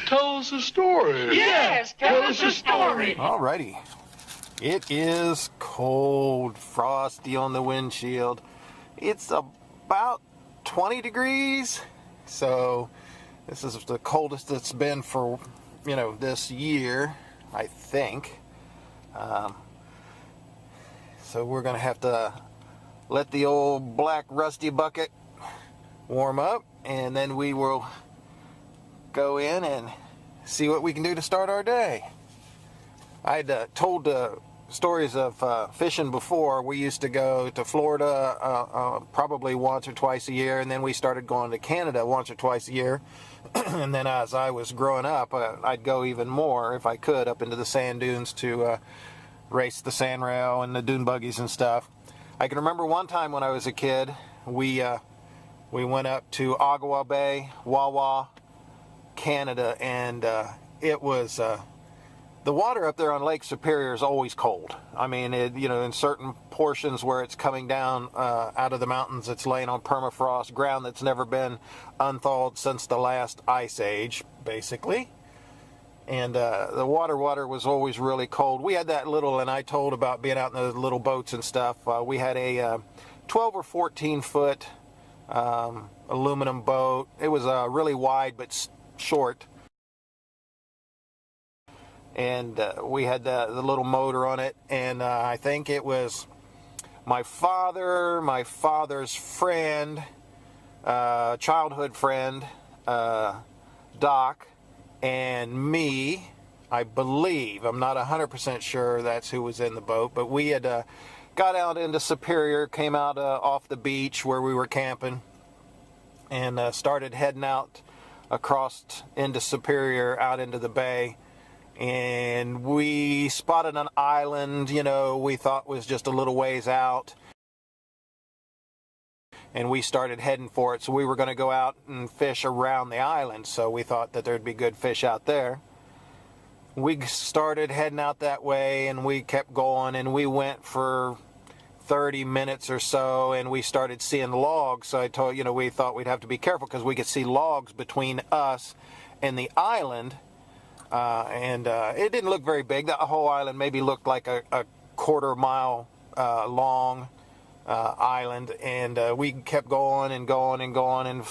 Tell us a story. Yes, tell us a story. Alrighty. It is cold, frosty on the windshield. It's about 20 degrees. So this is the coldest it's been for, this year, I think. So we're going to have to let the old black rusty bucket warm up, and then we will go in and see what we can do to start our day. I'd told stories of fishing before. We used to go to Florida probably once or twice a year, and then we started going to Canada once or twice a year. And then as I was growing up, I'd go even more if I could up into the sand dunes to race the sand rail and the dune buggies and stuff. I can remember one time when I was a kid, we went up to Ottawa Bay, Wawa, Canada, and it was the water up there on Lake Superior is always cold. I mean, in certain portions where it's coming down out of the mountains, it's laying on permafrost ground that's never been unthawed since the last ice age, basically. And the water was always really cold. We had that little, and I told about being out in the little boats and stuff. We had a 12 or 14 foot aluminum boat. It was really wide but short. And we had the little motor on it. And I think it was my father's friend, childhood friend, Doc, and me, I believe. I'm not 100% sure that's who was in the boat, but we had got out into Superior, came out off the beach where we were camping, and started heading out across into Superior, out into the bay. And we spotted an island, we thought was just a little ways out. And we started heading for it. So we were going to go out and fish around the island. So we thought that there'd be good fish out there. We started heading out that way, and we kept going, and we went for 30 minutes or so, and we started seeing logs. So I told, we thought we'd have to be careful because we could see logs between us and the island. And it didn't look very big. The whole island maybe looked like a quarter mile long island, and we kept going and going and going, and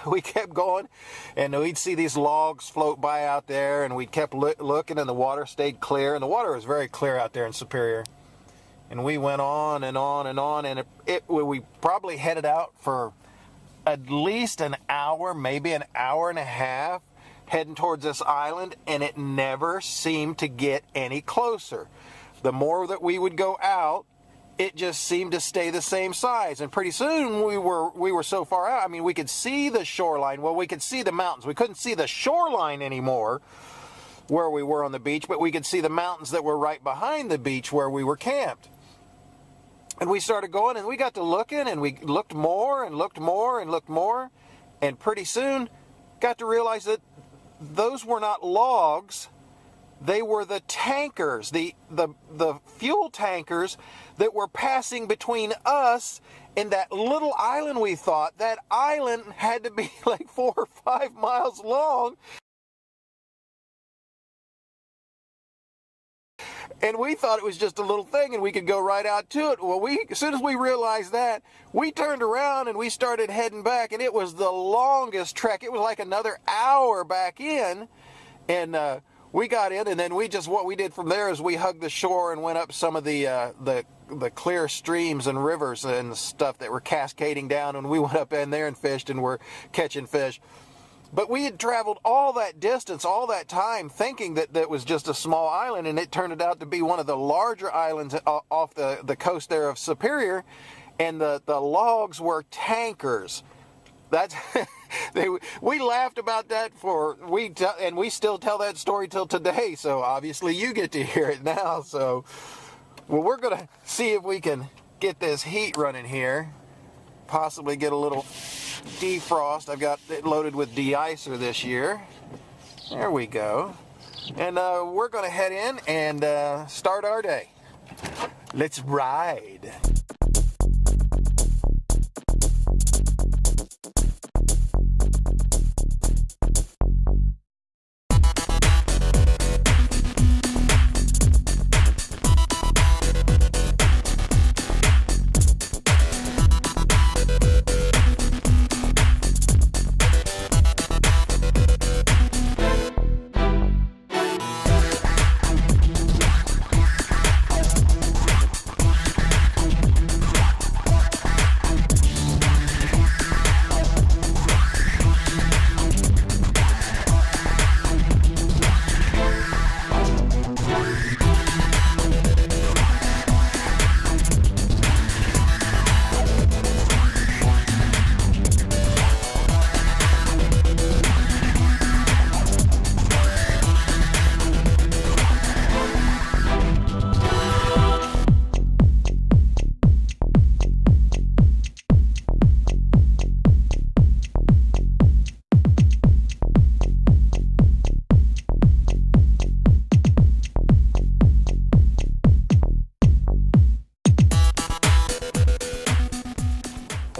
we kept going, and we'd see these logs float by out there, and we kept looking, and the water stayed clear, and the water was very clear out there in Superior. And we went on and on and on, and we probably headed out for at least an hour, maybe an hour and a half, heading towards this island, and it never seemed to get any closer. The more that we would go out, it just seemed to stay the same size. And pretty soon we were so far out, I mean, we could see the shoreline. Well, we could see the mountains. We couldn't see the shoreline anymore where we were on the beach, but we could see the mountains that were right behind the beach where we were camped. And we started going, and we got to looking, and we looked more and looked more and looked more, and pretty soon got to realize that those were not logs. They were the tankers, the fuel tankers that were passing between us and that little island. We thought that island had to be like 4 or 5 miles long. And we thought it was just a little thing and we could go right out to it. Well, as soon as we realized that, we turned around and we started heading back, and it was the longest trek. It was like another hour back in, and we got in, and then what we did from there is we hugged the shore and went up some of the clear streams and rivers and stuff that were cascading down, and we went up in there and fished and were catching fish. But we had traveled all that distance, all that time, thinking that was just a small island, and it turned out to be one of the larger islands off the coast there of Superior, and the logs were tankers. That's we laughed about that and we still tell that story till today. So obviously you get to hear it now. So, well, we're gonna see if we can get this heat running here. Possibly get a little defrost. I've got it loaded with de-icer this year. There we go. And we're going to head in and start our day. Let's ride.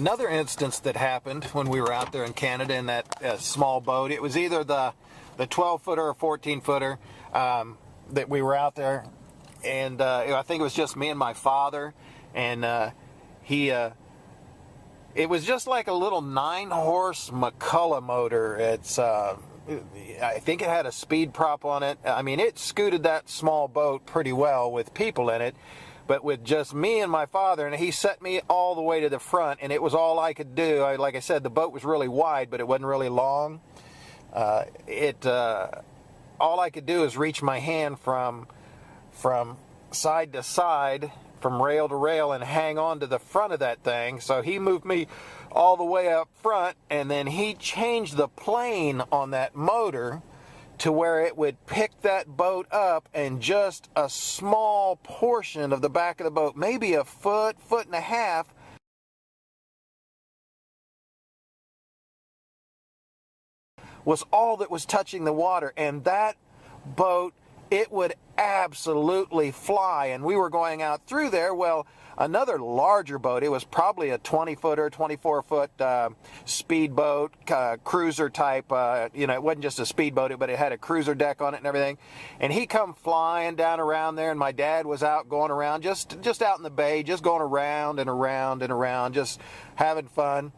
another instance that happened when we were out there in Canada in that small boat. It was either the 12-footer or 14-footer that we were out there, and I think it was just me and my father, and it was just like a little 9-horse McCulloch motor. It's I think it had a speed prop on it. I mean, it scooted that small boat pretty well with people in it, but with just me and my father, and he set me all the way to the front, and it was all I could do. Like I said, the boat was really wide, but it wasn't really long. All I could do is reach my hand from side to side, from rail to rail, and hang on to the front of that thing. So he moved me all the way up front, and then he changed the plane on that motor to where it would pick that boat up, and just a small portion of the back of the boat, maybe a foot and a half, was all that was touching the water. And that boat, it would absolutely fly. And we were going out through there. Well, another larger boat, it was probably a 20-footer, 24-foot speedboat, cruiser type. It wasn't just a speedboat, but it had a cruiser deck on it and everything. And he come flying down around there, and my dad was out going around, just out in the bay, just going around and around and around, just having fun.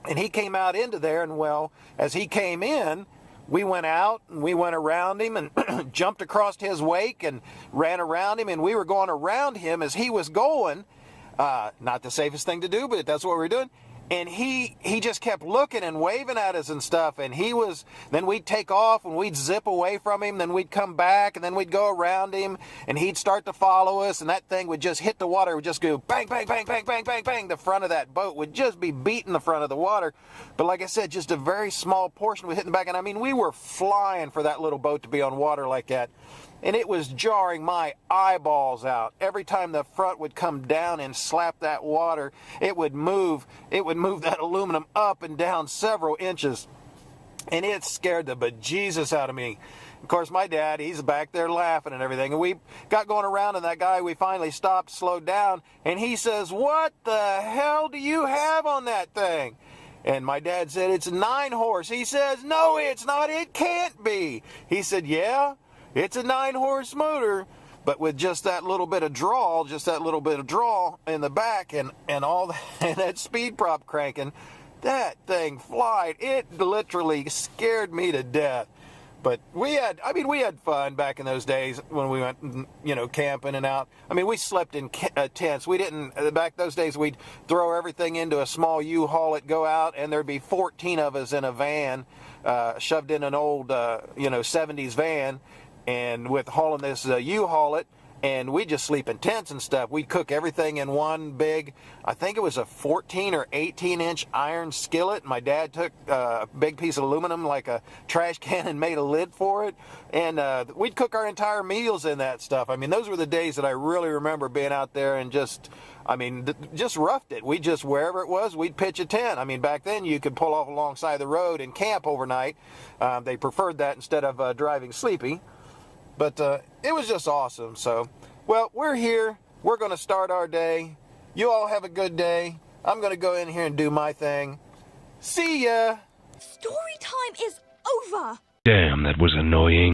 And he came out into there, and well, as he came in, we went out and we went around him and jumped across his wake and ran around him, and we were going around him as he was going. Not the safest thing to do, but that's what we were doing. And he just kept looking and waving at us and stuff, and then we'd take off and we'd zip away from him, then we'd come back, and then we'd go around him, and he'd start to follow us, and that thing would just hit the water. It would just go bang, bang, bang, bang, bang, bang, bang. The front of that boat would just be beating the front of the water. But like I said, just a very small portion would hit in the back, and I mean, we were flying for that little boat to be on water like that. And it was jarring my eyeballs out. Every time the front would come down and slap that water, it would move that aluminum up and down several inches. And it scared the bejesus out of me. Of course, my dad, he's back there laughing and everything. And we got going around, and that guy, we finally stopped, slowed down, and he says, "What the hell do you have on that thing?" And my dad said, "It's a 9-horse. He says, "No, it's not. It can't be." He said, "Yeah, it's a 9-horse motor, but with just that little bit of draw, in the back, and all that, and that speed prop cranking, that thing flied. It literally scared me to death." But we had fun back in those days when we went, camping and out. I mean, we slept in tents. We didn't, back those days, we'd throw everything into a small U-Haul and go out, and there'd be 14 of us in a van, shoved in an old, 70s van, and with hauling this U-Haul it, and we'd just sleep in tents and stuff. We'd cook everything in one big, I think it was a 14 or 18-inch iron skillet. My dad took a big piece of aluminum, like a trash can, and made a lid for it. And we'd cook our entire meals in that stuff. I mean, those were the days that I really remember being out there and just roughed it. We just, wherever it was, we'd pitch a tent. I mean, back then you could pull off alongside the road and camp overnight. They preferred that instead of driving sleepy. But it was just awesome. So, well, we're here. We're going to start our day. You all have a good day. I'm going to go in here and do my thing. See ya! Story time is over! Damn, that was annoying.